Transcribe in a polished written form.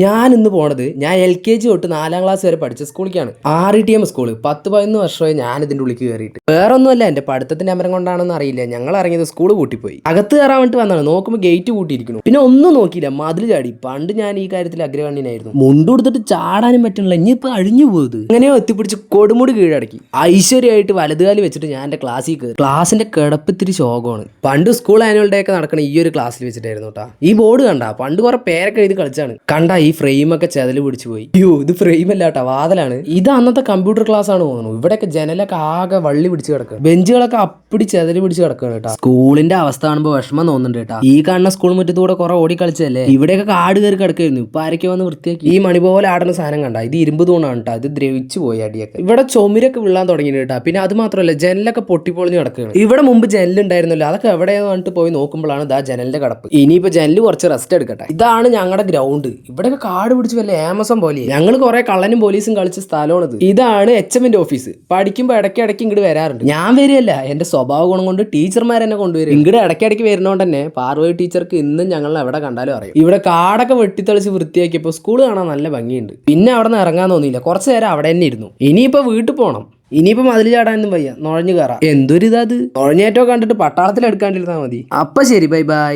ഞാൻ ഇന്ന് പോണത് ഞാൻ LKG തൊട്ട് 4ാം ക്ലാസ് വരെ പഠിച്ച സ്കൂളിലേക്കാണ്. RETM school. 10-11 വർഷമായി ഞാൻ ഇതിന്റെ ഉള്ളിലേക്ക് കയറിയിട്ട്. വേറെ ഒന്നുമല്ല, എന്റെ പഠിത്തത്തിന്റെ അമരം കൊണ്ടാണെന്ന് അറിയില്ല, ഞങ്ങൾ ഇറങ്ങിയത് സ്കൂള് പൂട്ടിപ്പോയി. അകത്ത് കയറാൻ വേണ്ടി വന്നതാണ്, നോക്കുമ്പോൾ ഗേറ്റ് പൂട്ടിയിരിക്കുന്നു. പിന്നെ ഒന്നും നോക്കിയില്ല, മതിൽ ചാടി. പണ്ട് ഞാൻ ഈ കാര്യത്തിൽ അഗ്രഗണ്യനായിരുന്നു. മുണ്ട് കൊടുത്തിട്ട് ചാടാനും പറ്റണില്ല, ഇനിയിപ്പോ അഴിഞ്ഞു പോയത്. അങ്ങനെയോ എത്തിപ്പിടിച്ച് കൊടുമുടി കീഴടക്കി ഐശ്വര്യമായിട്ട് വലതുകാലി വെച്ചിട്ട് ഞാൻ എന്റെ ക്ലാസ്സിൽ കയറി. ക്ലാസിന്റെ കിടപ്പിത്തിരി ശോകമാണ്. പണ്ട് സ്കൂൾ ആനുവൽ ഡേ ഒക്കെ നടക്കണ ഈ ഒരു ക്ലാസ്സിൽ വെച്ചിട്ടായിരുന്നു കേട്ടാ. ഈ ബോർഡ് കണ്ട പണ്ട് കുറെ പേരൊക്കെ എഴുതി കളിച്ചാണ്. കണ്ട ഈ ഫ്രെയിമൊക്കെ ചെതല് പിടിച്ചു പോയി. അയ്യോ, ഇത് ഫ്രെയിം അല്ലാട്ടാ, വാതിലാണ്. ഇത് അന്നത്തെ കമ്പ്യൂട്ടർ ക്ലാസ് ആണ് തോന്നുന്നു. ഇവിടെയൊക്കെ ജനലൊക്കെ ആകെ വള്ളി പിടിച്ച് കിടക്കുക, ബെഞ്ചുകളൊക്കെ അപ്പിടി ചെതല് പിടിച്ച് കിടക്കുകയാണ് കേട്ടോ. സ്കൂളിന്റെ അവസ്ഥ കാണുമ്പോൾ വിഷമം തോന്നുന്നുണ്ട് കേട്ടാ. ഈ കാണുന്ന സ്കൂൾ മുറ്റത്തൂടെ കുറെ ഓടി കളിച്ചല്ലേ, ഇവിടെയൊക്കെ കാട് കയറി കിടക്കായിരുന്നു. ഇപ്പൊ ആരൊക്കെ വന്ന് വൃത്തിയാക്കി. ഈ മണി പോലെ ആടുന്ന സാധനം കണ്ട, ഇത് ഇരുമ്പ് തൂണാണ് കേട്ടോ. ഇത് ദ്രവിച്ചു പോയി അടിയൊക്കെ. ഇവിടെ ചുമരൊക്കെ വിള്ളാൻ തുടങ്ങിയിട്ട് കേട്ടാ. പിന്നെ അത് മാത്രമല്ല, ജനലൊക്കെ പൊട്ടിപ്പൊളിഞ്ഞ് കിടക്കുകയാണ്. ഇവിടെ മുമ്പ് ജനലുണ്ടായിരുന്നല്ലോ, അതൊക്കെ എവിടെയെന്ന് പറഞ്ഞിട്ട് പോയി നോക്കുമ്പോഴാണ് ഇതാ ജനലിന്റെ കിടപ്പ്. ഇനിയിപ്പോ ജനല് കുറച്ച് റെസ്റ്റ് എടുക്കട്ടെ. ഇതാണ് ഞങ്ങളുടെ ഗ്രൗണ്ട്. ഇവിടെയൊക്കെ കാട് പിടിച്ച് വല്ല ആമസോൺ പോലെ. ഞങ്ങൾ കുറെ കള്ളനും പോലീസും കളിച്ച സ്ഥലമാണിത്. ഇതാണ് HMന്റെ ഓഫീസ്. പഠിക്കുമ്പോൾ ഇടയ്ക്കിടയ്ക്ക് ഇങ്ങോട്ട് വരാറുണ്ട്. ഞാൻ വരികയല്ല, എന്റെ സ്വഭാവ ഗുണം കൊണ്ട് ടീച്ചർമാർ എന്നെ കൊണ്ടുവരും. ഇങ്ങോട്ട് ഇടയ്ക്കിടയ്ക്ക് വരുന്നോണ്ട് തന്നെ പാർവതി ടീച്ചർക്ക് ഇന്നും ഞങ്ങൾ എവിടെ കണ്ടാലും അറിയും. ഇവിടെ കാടൊക്കെ വെട്ടിത്തെളിച്ച് വൃത്തിയാക്കിയപ്പോൾ സ്കൂൾ കാണാൻ നല്ല ഭംഗിയുണ്ട്. പിന്നെ അവിടെ നിന്ന് ഇറങ്ങാൻ തോന്നിയില്ല, കുറച്ചു നേരം അവിടെ തന്നെ ഇരുന്നു. ഇനിയിപ്പോ വീട്ടിൽ പോകണം. ഇനിയിപ്പോ മതിൽ ചാടാനൊന്നും വയ്യ, നുഴഞ്ഞു കയറാം. എന്തൊരിതാ, നുഴഞ്ഞേറ്റോ കണ്ടിട്ട് പട്ടാളത്തിൽ എടുക്കാണ്ടിരുന്നാൽ മതി. അപ്പൊ ശരി, ബൈ ബൈ.